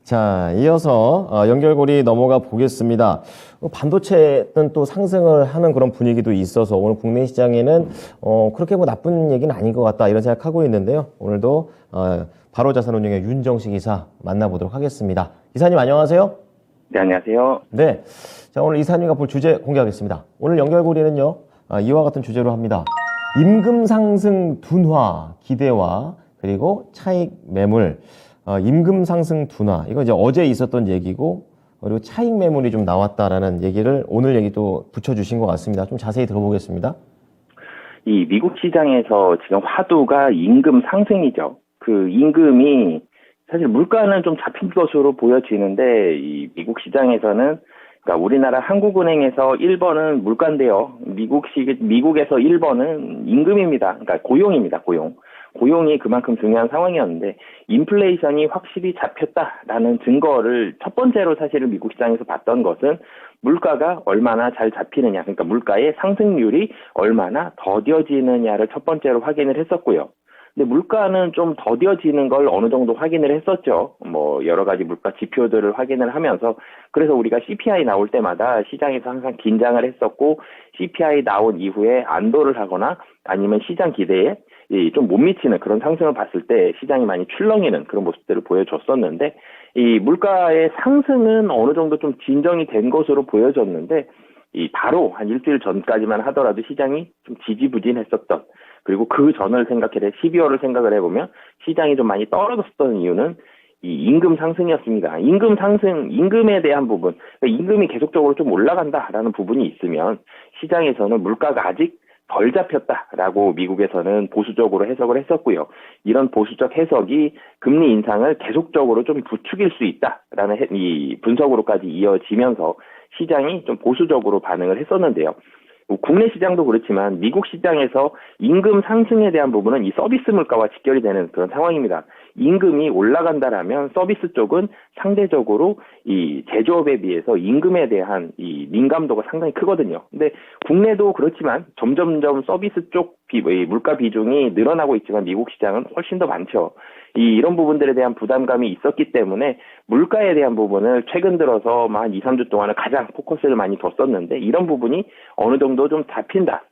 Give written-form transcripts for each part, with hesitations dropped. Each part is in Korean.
자, 이어서 연결고리 넘어가 보겠습니다. 반도체는 또 상승을 하는 그런 분위기도 있어서 오늘 국내 시장에는 그렇게 뭐 나쁜 얘기는 아닌 것 같다 이런 생각하고 있는데요. 오늘도 바로자산운용의 윤정식 이사 만나보도록 하겠습니다. 이사님 안녕하세요. 네, 안녕하세요. 네, 자 오늘 이사님과 볼 주제 공개하겠습니다. 오늘 연결고리는요 이와 같은 주제로 합니다. 임금 상승 둔화 기대와 그리고 차익 매물. 임금 상승 둔화 이거 이제 어제 있었던 얘기고 그리고 차익 매물이 좀 나왔다라는 얘기를 오늘 얘기도 붙여주신 것 같습니다. 좀 자세히 들어보겠습니다. 이 미국 시장에서 지금 화두가 임금 상승이죠. 그 임금이 사실 물가는 좀 잡힌 것으로 보여지는데 이 미국 시장에서는 그러니까 우리나라 한국은행에서 1번은 물가인데요. 미국에서 1번은 임금입니다. 그러니까 고용입니다. 고용이 그만큼 중요한 상황이었는데 인플레이션이 확실히 잡혔다라는 증거를 첫 번째로 사실은 미국 시장에서 봤던 것은 물가가 얼마나 잘 잡히느냐, 그러니까 물가의 상승률이 얼마나 더뎌지느냐를 첫 번째로 확인을 했었고요. 근데 물가는 좀 더뎌지는 걸 어느 정도 확인을 했었죠. 뭐 여러 가지 물가 지표들을 확인을 하면서 그래서 우리가 CPI 나올 때마다 시장에서 항상 긴장을 했었고 CPI 나온 이후에 안도를 하거나 아니면 시장 기대에 좀 못 미치는 그런 상승을 봤을 때 시장이 많이 출렁이는 그런 모습들을 보여줬었는데 이 물가의 상승은 어느 정도 좀 진정이 된 것으로 보여졌는데 바로 한 일주일 전까지만 하더라도 시장이 좀 지지부진했었던 그리고 그 전을 12월을 생각을 해보면 시장이 좀 많이 떨어졌었던 이유는 이 임금 상승이었습니다. 임금 상승, 임금에 대한 부분, 그러니까 임금이 계속적으로 좀 올라간다라는 부분이 있으면 시장에서는 물가가 아직 덜 잡혔다라고 미국에서는 보수적으로 해석을 했었고요. 이런 보수적 해석이 금리 인상을 계속적으로 좀 부추길 수 있다라는 이 분석으로까지 이어지면서 시장이 좀 보수적으로 반응을 했었는데요. 국내 시장도 그렇지만 미국 시장에서 임금 상승에 대한 부분은 이 서비스 물가와 직결이 되는 그런 상황입니다. 임금이 올라간다라면 서비스 쪽은 상대적으로 이 제조업에 비해서 임금에 대한 이 민감도가 상당히 크거든요. 근데 국내도 그렇지만 점점점 서비스 쪽 물가 비중이 늘어나고 있지만 미국 시장은 훨씬 더 많죠. 이런 부분들에 대한 부담감이 있었기 때문에 물가에 대한 부분을 최근 들어서 한 2, 3주 동안은 가장 포커스를 많이 뒀었는데 이런 부분이 어느 정도 좀 잡힌다.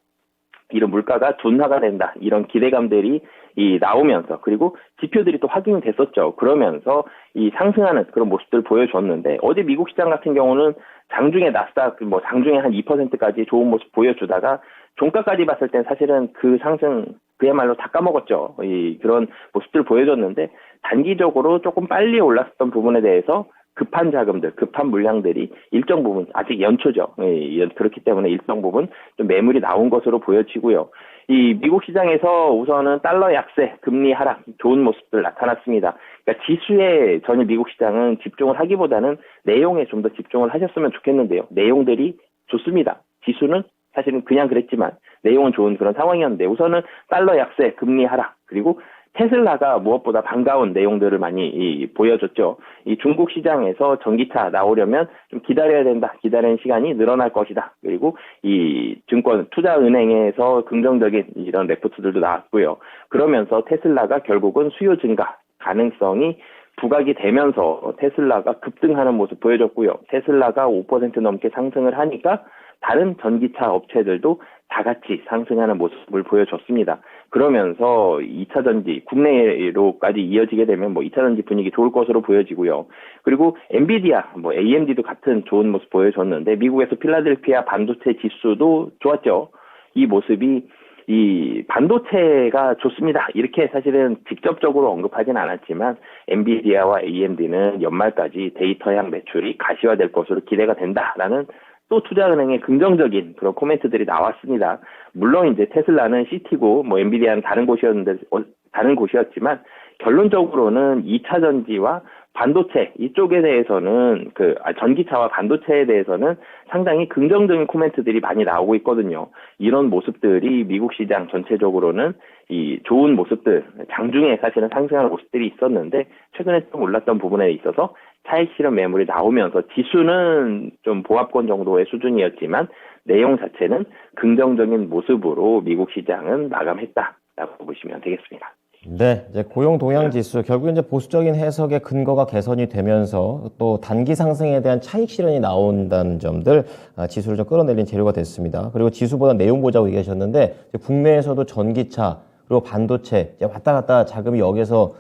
이런 물가가 둔화가 된다. 이런 기대감들이 나오면서 그리고 지표들이 또 확인이 됐었죠. 그러면서 이 상승하는 그런 모습들을 보여줬는데 어제 미국 시장 같은 경우는 장중에 나스닥 장중에 한 2%까지 좋은 모습 보여주다가 종가까지 봤을 땐 사실은 그 상승 그야말로 다 까먹었죠. 그런 모습들을 보여줬는데 단기적으로 조금 빨리 올랐었던 부분에 대해서 급한 자금들, 급한 물량들이 일정 부분, 아직 연초죠. 그렇기 때문에 일정 부분 좀 매물이 나온 것으로 보여지고요. 이 미국 시장에서 우선은 달러 약세, 금리 하락, 좋은 모습들 나타났습니다. 그러니까 지수에 전혀 미국 시장은 집중을 하기보다는 내용에 좀 더 집중을 하셨으면 좋겠는데요. 내용들이 좋습니다. 지수는 사실은 그냥 그랬지만 내용은 좋은 그런 상황이었는데 우선은 달러 약세, 금리 하락, 그리고 테슬라가 무엇보다 반가운 내용들을 많이 보여줬죠. 이 중국 시장에서 전기차 나오려면 좀 기다려야 된다. 기다리는 시간이 늘어날 것이다. 그리고 이 증권 투자은행에서 긍정적인 이런 레포트들도 나왔고요. 그러면서 테슬라가 결국은 수요 증가 가능성이 부각이 되면서 테슬라가 급등하는 모습 보여줬고요. 테슬라가 5% 넘게 상승을 하니까 다른 전기차 업체들도 다 같이 상승하는 모습을 보여줬습니다. 그러면서 2차 전지, 국내로까지 이어지게 되면 2차 전지 분위기 좋을 것으로 보여지고요. 그리고 엔비디아, AMD도 같은 좋은 모습 보여줬는데 미국에서 필라델피아 반도체 지수도 좋았죠. 이 모습이 이 반도체가 좋습니다. 이렇게 사실은 직접적으로 언급하진 않았지만 엔비디아와 AMD는 연말까지 데이터향 매출이 가시화될 것으로 기대가 된다라는 또 투자은행의 긍정적인 그런 코멘트들이 나왔습니다. 물론 이제 테슬라는 시티고 엔비디아는 다른 곳이었지만 결론적으로는 2차 전지와 반도체 이쪽에 대해서는 전기차와 반도체에 대해서는 상당히 긍정적인 코멘트들이 많이 나오고 있거든요. 이런 모습들이 미국 시장 전체적으로는 이 좋은 모습들, 장중에 사실은 상승하는 모습들이 있었는데 최근에 좀 올랐던 부분에 있어서 차익 실현 매물이 나오면서 지수는 좀 보합권 정도의 수준이었지만 내용 자체는 긍정적인 모습으로 미국 시장은 마감했다라고 보시면 되겠습니다. 네, 이제 고용 동향 지수 결국 이제 보수적인 해석의 근거가 개선이 되면서 또 단기 상승에 대한 차익 실현이 나온다는 점들 지수를 좀 끌어내린 재료가 됐습니다. 그리고 지수보다 내용 보자고 얘기하셨는데 이제 국내에서도 전기차 그리고 반도체 이제 왔다 갔다 자금이 여기서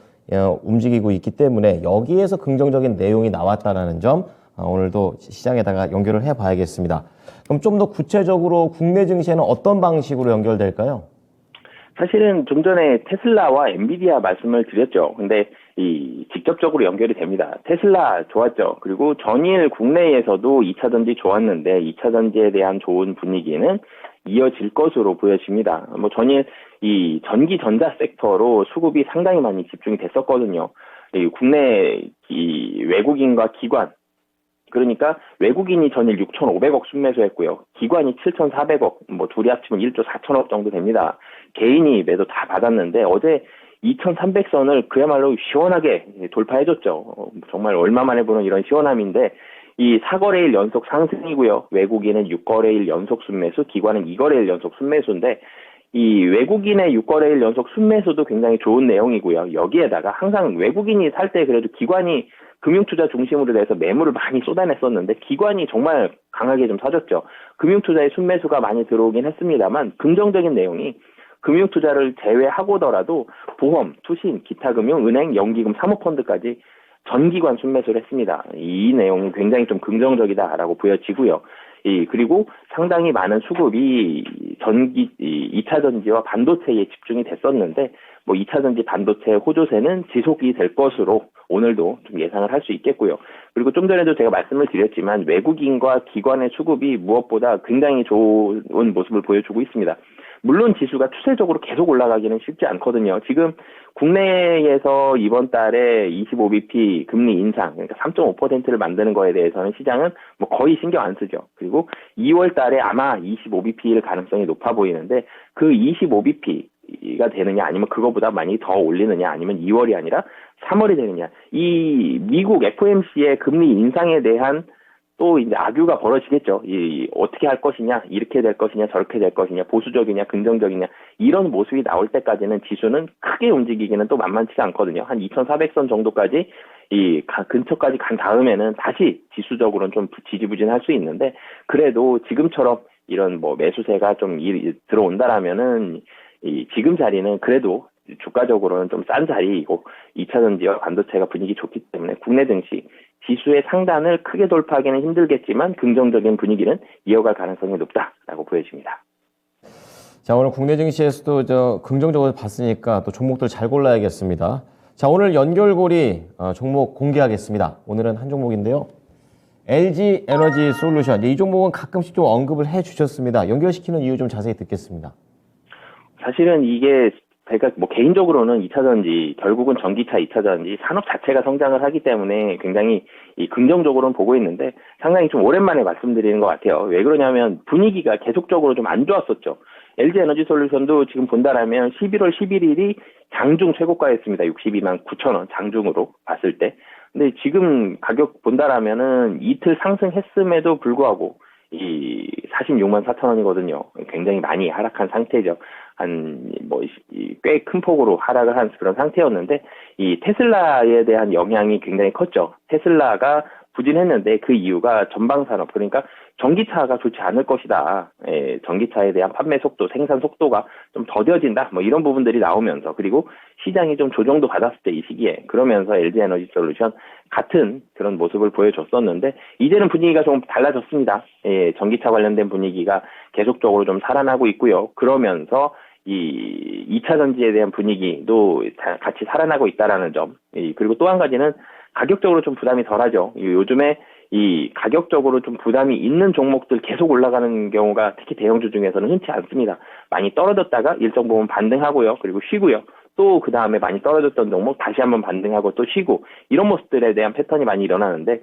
움직이고 있기 때문에 여기에서 긍정적인 내용이 나왔다라는 점 오늘도 시장에다가 연결을 해봐야겠습니다. 그럼 좀 더 구체적으로 국내 증시에는 어떤 방식으로 연결될까요? 사실은 좀 전에 테슬라와 엔비디아 말씀을 드렸죠. 근데 직접적으로 연결이 됩니다. 테슬라 좋았죠. 그리고 전일 국내에서도 2차 전지 좋았는데 2차 전지에 대한 좋은 분위기는 이어질 것으로 보여집니다. 뭐 전일 이 전기 전자 섹터로 수급이 상당히 많이 집중이 됐었거든요. 국내 외국인과 기관, 그러니까 외국인이 전일 6,500억 순매수했고요. 기관이 7,400억, 뭐 둘이 합치면 1조 4천억 정도 됩니다. 개인이 매도 다 받았는데 어제 2,300선을 그야말로 시원하게 돌파해줬죠. 정말 얼마 만에 보는 이런 시원함인데 이 4거래일 연속 상승이고요. 외국인은 6거래일 연속 순매수, 기관은 2거래일 연속 순매수인데 이 외국인의 6거래일 연속 순매수도 굉장히 좋은 내용이고요. 여기에다가 항상 외국인이 살 때 그래도 기관이 금융투자 중심으로 돼서 매물을 많이 쏟아냈었는데 기관이 정말 강하게 좀 사줬죠. 금융투자의 순매수가 많이 들어오긴 했습니다만 긍정적인 내용이 금융투자를 제외하고더라도 보험, 투신, 기타금융, 은행, 연기금, 사모펀드까지 전기관 순매수를 했습니다. 이 내용이 굉장히 좀 긍정적이다라고 보여지고요. 그리고 상당히 많은 수급이 2차 전지와 반도체에 집중이 됐었는데, 뭐 2차 전지 반도체 호조세는 지속이 될 것으로 오늘도 좀 예상을 할 수 있겠고요. 그리고 좀 전에도 제가 말씀을 드렸지만 외국인과 기관의 수급이 무엇보다 굉장히 좋은 모습을 보여주고 있습니다. 물론 지수가 추세적으로 계속 올라가기는 쉽지 않거든요. 지금 국내에서 이번 달에 25bp 금리 인상, 그러니까 3.5%를 만드는 거에 대해서는 시장은 뭐 거의 신경 안 쓰죠. 그리고 2월 달에 아마 25bp일 가능성이 높아 보이는데 그 25bp가 되느냐 아니면 그거보다 많이 더 올리느냐 아니면 2월이 아니라 3월이 되느냐. 이 미국 FOMC의 금리 인상에 대한 또 이제 악유가 벌어지겠죠. 어떻게 할 것이냐, 이렇게 될 것이냐, 저렇게 될 것이냐, 보수적이냐, 긍정적이냐, 이런 모습이 나올 때까지는 지수는 크게 움직이기는 또 만만치가 않거든요. 한 2,400선 정도까지 근처까지 간 다음에는 다시 지수적으로는 좀 지지부진할 수 있는데, 그래도 지금처럼 이런 뭐 매수세가 좀 들어온다라면은 지금 자리는 그래도 주가적으로는 좀 싼 자리이고 2차 전지와 반도체가 분위기 좋기 때문에 국내 증시 지수의 상단을 크게 돌파하기는 힘들겠지만 긍정적인 분위기는 이어갈 가능성이 높다라고 보여집니다. 자, 오늘 국내 증시에서도 긍정적으로 봤으니까 또 종목들 잘 골라야겠습니다. 자, 오늘 연결고리 종목 공개하겠습니다. 오늘은 한 종목인데요. LG 에너지 솔루션. 이 종목은 가끔씩 좀 언급을 해 주셨습니다. 연결시키는 이유 좀 자세히 듣겠습니다. 사실은 이게 제가 뭐 개인적으로는 2차 전지, 결국은 전기차 2차 전지 산업 자체가 성장을 하기 때문에 굉장히 긍정적으로는 보고 있는데 상당히 좀 오랜만에 말씀드리는 것 같아요. 왜 그러냐면 분위기가 계속적으로 좀 안 좋았었죠. LG 에너지 솔루션도 지금 본다라면 11월 11일이 장중 최고가였습니다. 62만 9천 원 장중으로 봤을 때. 근데 지금 가격 본다라면은 이틀 상승했음에도 불구하고 46만 4천 원이거든요. 굉장히 많이 하락한 상태죠. 꽤 큰 폭으로 하락을 한 그런 상태였는데, 이 테슬라에 대한 영향이 굉장히 컸죠. 테슬라가 부진했는데 그 이유가 전방산업, 그러니까 전기차가 좋지 않을 것이다. 전기차에 대한 판매 속도, 생산 속도가 좀 더뎌진다. 뭐 이런 부분들이 나오면서, 그리고 시장이 좀 조정도 받았을 때 이 시기에, 그러면서 LG 에너지 솔루션 같은 그런 모습을 보여줬었는데, 이제는 분위기가 좀 달라졌습니다. 전기차 관련된 분위기가 계속적으로 좀 살아나고 있고요. 그러면서 이 2차 전지에 대한 분위기도 같이 살아나고 있다라는 점. 그리고 또 한 가지는 가격적으로 좀 부담이 덜하죠. 요즘에 가격적으로 좀 부담이 있는 종목들 계속 올라가는 경우가 특히 대형주 중에서는 흔치 않습니다. 많이 떨어졌다가 일정 부분 반등하고요. 그리고 쉬고요. 또 그 다음에 많이 떨어졌던 종목 다시 한번 반등하고 또 쉬고, 이런 모습들에 대한 패턴이 많이 일어나는데,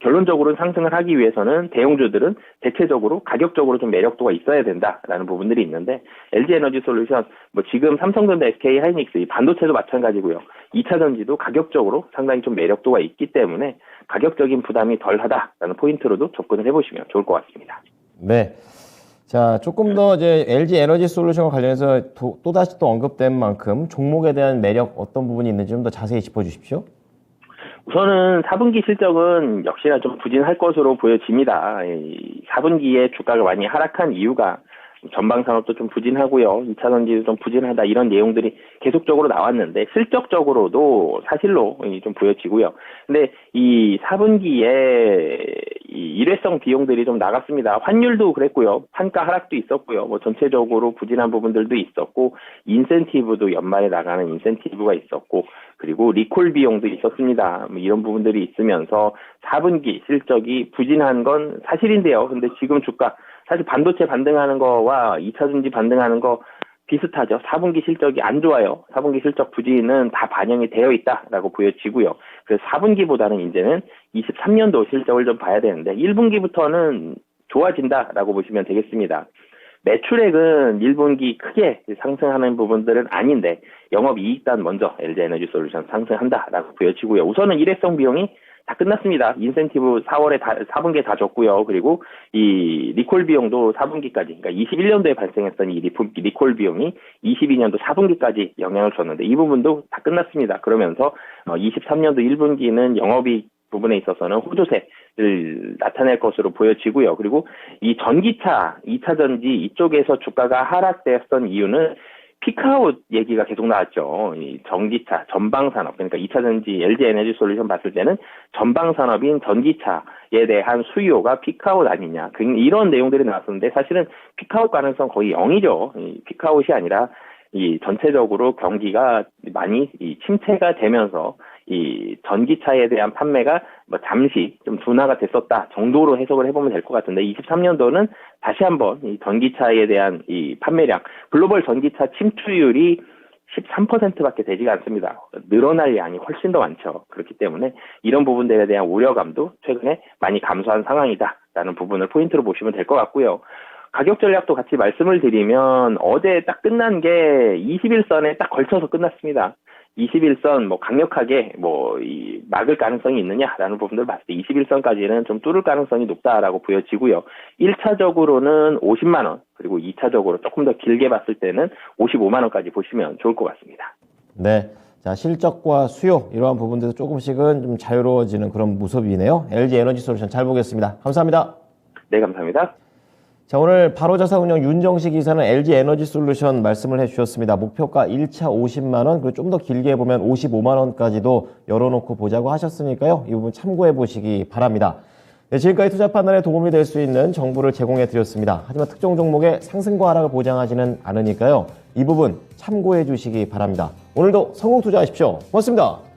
결론적으로는 상승을 하기 위해서는 대형주들은 대체적으로 가격적으로 좀 매력도가 있어야 된다라는 부분들이 있는데, LG 에너지 솔루션, 뭐 지금 삼성전자, SK 하이닉스, 이 반도체도 마찬가지고요. 2차 전지도 가격적으로 상당히 좀 매력도가 있기 때문에 가격적인 부담이 덜하다라는 포인트로도 접근을 해보시면 좋을 것 같습니다. 네. 자, 조금 더 이제 LG 에너지 솔루션과 관련해서 또다시 또 언급된 만큼 종목에 대한 매력 어떤 부분이 있는지 좀 더 자세히 짚어주십시오. 우선은 4분기 실적은 역시나 좀 부진할 것으로 보여집니다. 이 4분기에 주가가 많이 하락한 이유가 전방 산업도 좀 부진하고요. 2차 전지도 좀 부진하다 이런 내용들이 계속적으로 나왔는데 실적적으로도 사실로 좀 보여지고요. 근데 이 4분기에 이 일회성 비용들이 좀 나갔습니다. 환율도 그랬고요. 판가 하락도 있었고요. 뭐 전체적으로 부진한 부분들도 있었고 인센티브도 연말에 나가는 인센티브가 있었고 그리고 리콜 비용도 있었습니다. 뭐 이런 부분들이 있으면서 4분기 실적이 부진한 건 사실인데요. 근데 지금 주가 사실 반도체 반등하는 거와 2차 전지 반등하는 거 비슷하죠. 4분기 실적이 안 좋아요. 4분기 실적 부진은 다 반영이 되어 있다라고 보여지고요. 그래서 4분기보다는 이제는 23년도 실적을 좀 봐야 되는데 1분기부터는 좋아진다라고 보시면 되겠습니다. 매출액은 1분기 크게 상승하는 부분들은 아닌데 영업이익단 먼저 LG에너지솔루션 상승한다라고 보여지고요. 우선은 일회성 비용이 다 끝났습니다. 인센티브 4월에 4분기에 다 줬고요. 그리고 이 리콜 비용도 4분기까지, 그러니까 21년도에 발생했던 이 리콜 비용이 22년도 4분기까지 영향을 줬는데 이 부분도 다 끝났습니다. 그러면서 23년도 1분기는 영업이익 부분에 있어서는 호조세를 나타낼 것으로 보여지고요. 그리고 이 전기차, 2차 전지 이쪽에서 주가가 하락되었던 이유는 피크아웃 얘기가 계속 나왔죠. 이 전기차, 전방산업, 그러니까 2차 전지 LG 에너지 솔루션 봤을 때는 전방산업인 전기차에 대한 수요가 피크아웃 아니냐. 이런 내용들이 나왔었는데 사실은 피크아웃 가능성 거의 0이죠. 피크아웃이 아니라 이 전체적으로 경기가 많이 이 침체가 되면서 이 전기차에 대한 판매가 뭐 잠시 좀 둔화가 됐었다 정도로 해석을 해보면 될 것 같은데 23년도는 다시 한번 이 전기차에 대한 이 판매량 글로벌 전기차 침투율이 13%밖에 되지가 않습니다. 늘어날 양이 훨씬 더 많죠. 그렇기 때문에 이런 부분들에 대한 우려감도 최근에 많이 감소한 상황이다라는 부분을 포인트로 보시면 될 것 같고요. 가격 전략도 같이 말씀을 드리면 어제 딱 끝난 게 21선에 딱 걸쳐서 끝났습니다. 21선 뭐 강력하게 이 막을 가능성이 있느냐라는 부분들을 봤을 때 21선까지는 좀 뚫을 가능성이 높다라고 보여지고요. 1차적으로는 50만 원 그리고 2차적으로 조금 더 길게 봤을 때는 55만 원까지 보시면 좋을 것 같습니다. 네. 자, 실적과 수요 이러한 부분들도 조금씩은 좀 자유로워지는 그런 모습이네요. LG 에너지 솔루션 잘 보겠습니다. 감사합니다. 네, 감사합니다. 자, 오늘 바로자산운용 윤정식 이사는 LG 에너지 솔루션 말씀을 해주셨습니다. 목표가 1차 50만 원, 그리고 좀 더 길게 보면 55만 원까지도 열어놓고 보자고 하셨으니까요. 이 부분 참고해 보시기 바랍니다. 네, 지금까지 투자 판단에 도움이 될 수 있는 정보를 제공해 드렸습니다. 하지만 특정 종목의 상승과 하락을 보장하지는 않으니까요. 이 부분 참고해 주시기 바랍니다. 오늘도 성공 투자하십시오. 고맙습니다.